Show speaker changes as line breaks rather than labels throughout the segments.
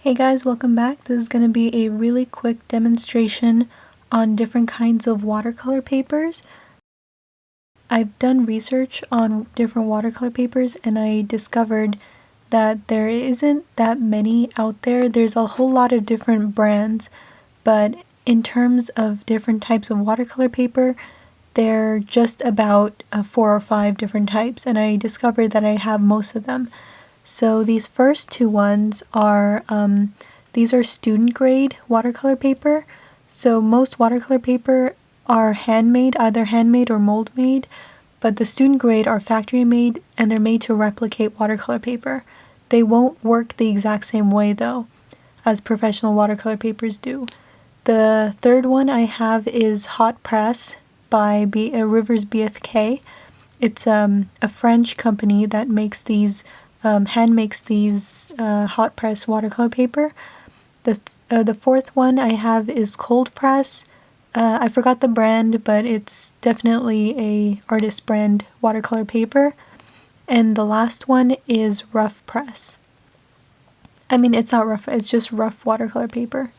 Hey guys, welcome back. This is going to be a really quick demonstration on different kinds of watercolor papers. I've done research on different watercolor papers and I discovered that there isn't that many out there. There's a whole lot of different brands, but in terms of different types of watercolor paper, they're just about 4 or 5 different types, and I discovered that I have most of them. So these first two ones are, these are student grade watercolor paper. So most watercolor paper are handmade, either handmade or mold made, but the student grade are factory made and they're made to replicate watercolor paper. They won't work the exact same way though, as professional watercolor papers do. The third one I have is Hot Press by Rivers BFK. It's a French company that makes these hand makes these hot press watercolor paper. The fourth one I have is Cold Press. I forgot the brand, but it's definitely a artist brand watercolor paper. And the last one is Rough Press. I mean, it's not rough, it's just rough watercolor paper.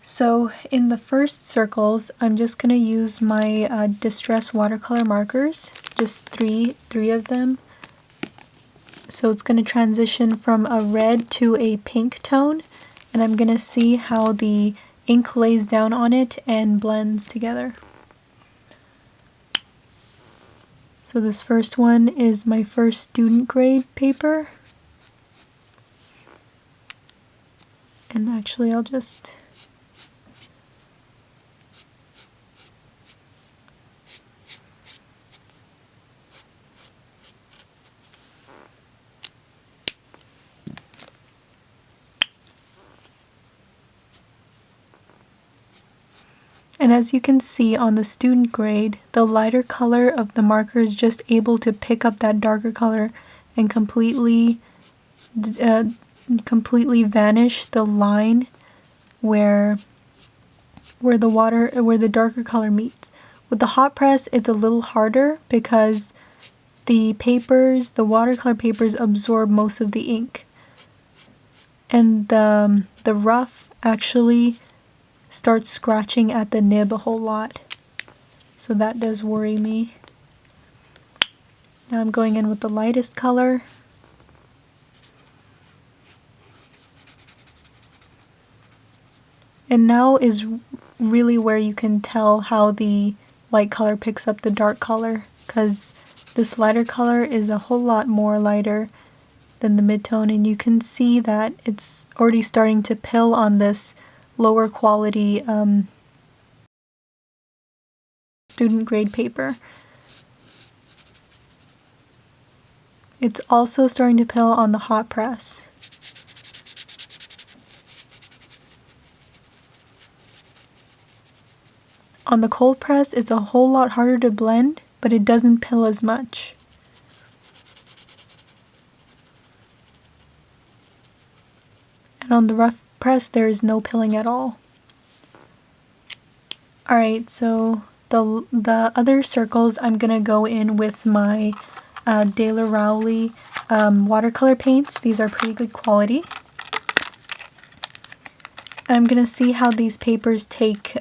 So in the first circles, I'm just going to use my Distress watercolor markers, just three of them. So it's going to transition from a red to a pink tone, and I'm going to see how the ink lays down on it and blends together. So this first one is my first student grade paper. And actually I'll just And as you can see on the student grade, the lighter color of the marker is just able to pick up that darker color and completely vanish the line where the darker color meets. With the hot press, it's a little harder because the watercolor papers absorb most of the ink. And the rough actually starts scratching at the nib a whole lot. So that does worry me. Now I'm going in with the lightest color. And now is really where you can tell how the light color picks up the dark color, because this lighter color is a whole lot more lighter than the midtone, and you can see that it's already starting to pill on this lower quality student grade paper. It's also starting to pill on the hot press. On the cold press, it's a whole lot harder to blend, but it doesn't pill as much. And on the rough press, there is no pilling at all. Alright, so the other circles, I'm gonna go in with my Daler-Rowney watercolor paints. These are pretty good quality. And I'm gonna see how these papers take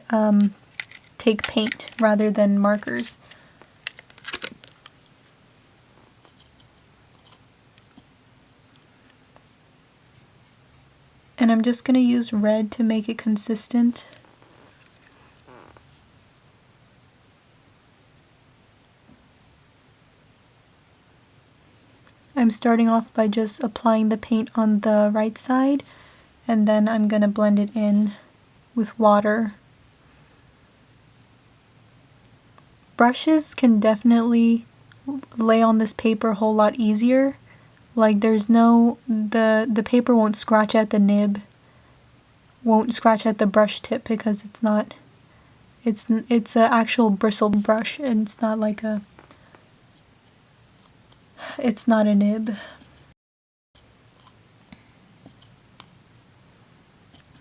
paint rather than markers. And I'm just gonna use red to make it consistent. I'm starting off by just applying the paint on the right side, and then I'm gonna blend it in with water. Brushes can definitely lay on this paper a whole lot easier. Like the paper won't scratch at the nib, won't scratch at the brush tip, because it's an actual bristled brush, and it's not a nib.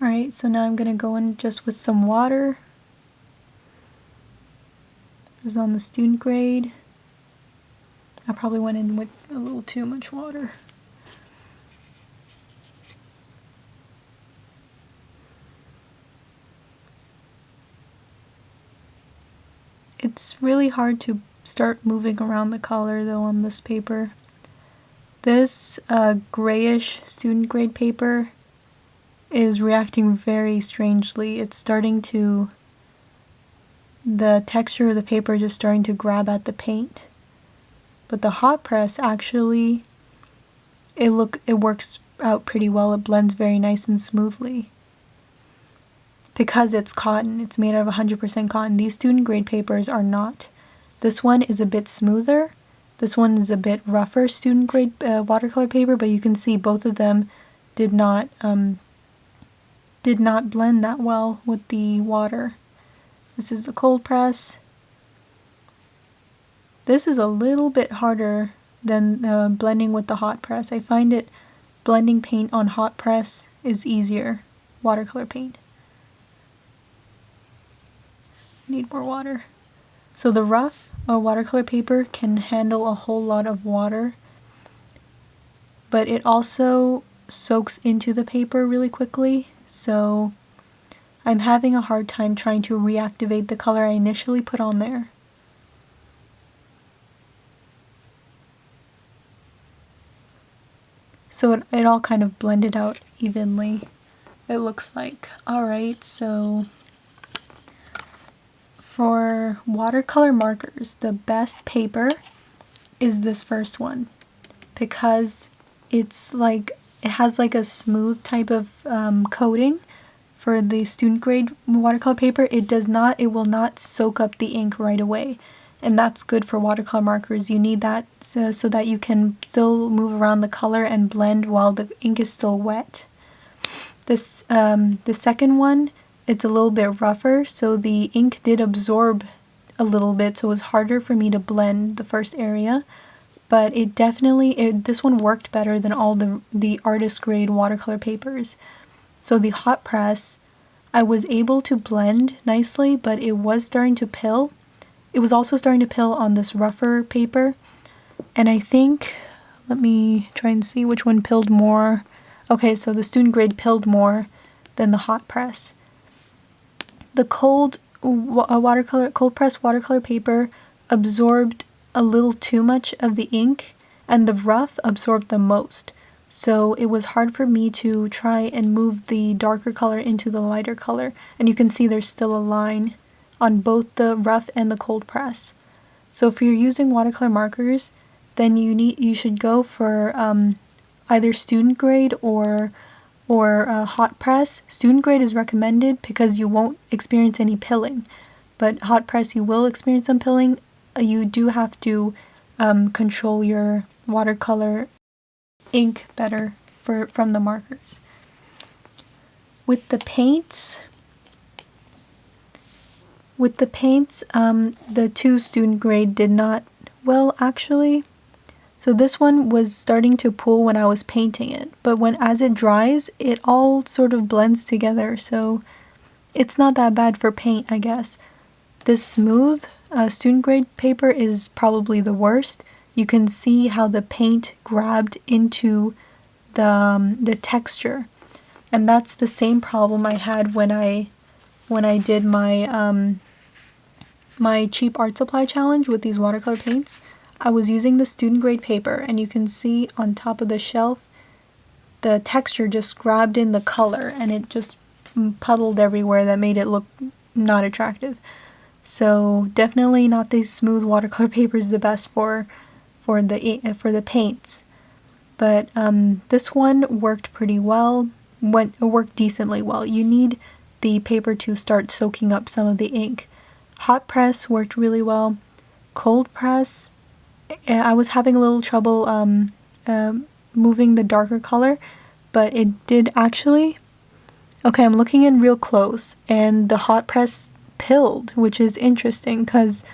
Alright, so now I'm gonna go in just with some water. This is on the student grade. I probably went in with a little too much water. It's really hard to start moving around the color though on this paper. This grayish student grade paper is reacting very strangely. It's starting to, the texture of the paper is just starting to grab at the paint. But the hot press actually, it works out pretty well. It blends very nice and smoothly. Because it's cotton, it's made out of 100% cotton. These student grade papers are not. This one is a bit smoother. This one is a bit rougher student grade watercolor paper, but you can see both of them did not blend that well with the water. This is the cold press. This is a little bit harder than blending with the hot press. I find it blending paint on hot press is easier, watercolor paint. Need more water. So the rough watercolor paper can handle a whole lot of water, but it also soaks into the paper really quickly, so I'm having a hard time trying to reactivate the color I initially put on there. So it all kind of blended out evenly, it looks like. Alright, so for watercolor markers, the best paper is this first one because it has like a smooth type of coating. For the student grade watercolor paper, it will not soak up the ink right away. And that's good for watercolor markers. You need that so that you can still move around the color and blend while the ink is still wet. The second one, it's a little bit rougher, so the ink did absorb a little bit, so it was harder for me to blend the first area. But this one worked better than all the artist grade watercolor papers. So the hot press, I was able to blend nicely, but it was starting to pill. It was also starting to pill on this rougher paper, and I think, let me try and see which one pilled more. Okay, so the student grade pilled more than the hot press. The cold press watercolor paper absorbed a little too much of the ink, and the rough absorbed the most. So it was hard for me to try and move the darker color into the lighter color, and you can see there's still a line on both the rough and the cold press. So if you're using watercolor markers, then you should go for either student grade or hot press. Student grade is recommended because you won't experience any pilling, but hot press you will experience some pilling. You do have to control your watercolor ink better from the markers. With the paints, the two student grade did not, well actually, so this one was starting to pool when I was painting it, but as it dries, it all sort of blends together, so it's not that bad for paint, I guess. This smooth student grade paper is probably the worst. You can see how the paint grabbed into the texture, and that's the same problem I had when I did my my cheap art supply challenge with these watercolor paints. I was using the student grade paper, and you can see on top of the shelf the texture just grabbed in the color and it just puddled everywhere. That made it look not attractive. So definitely not these smooth watercolor papers the best for the paints. But this one worked pretty well. It worked decently well. You need the paper to start soaking up some of the ink. Hot press worked really well. Cold press, I was having a little trouble moving the darker color, but it did actually. Okay, I'm looking in real close, and the hot press pilled, which is interesting because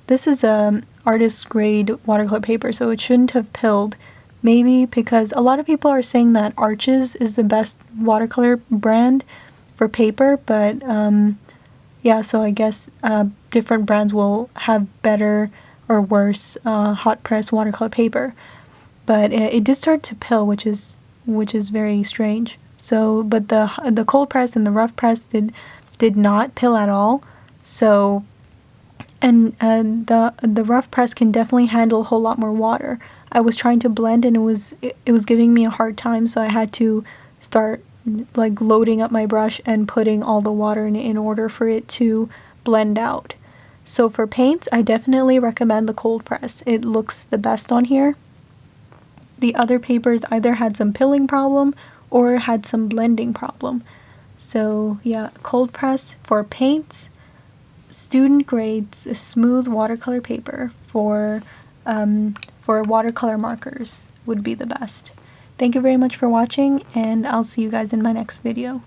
this is a artist grade watercolor paper, so it shouldn't have pilled. Maybe because a lot of people are saying that Arches is the best watercolor brand for paper, but yeah, so I guess different brands will have better or worse hot press watercolor paper. But it did start to pill, which is very strange. So, but the cold press and the rough press did not pill at all. So, And the rough press can definitely handle a whole lot more water. I was trying to blend and it was giving me a hard time, so I had to start like loading up my brush and putting all the water in order for it to blend out. So for paints, I definitely recommend the cold press. It looks the best on here. The other papers either had some pilling problem or had some blending problem. So yeah, cold press for paints, student grade smooth watercolor paper for watercolor markers would be the best. Thank you very much for watching, and I'll see you guys in my next video.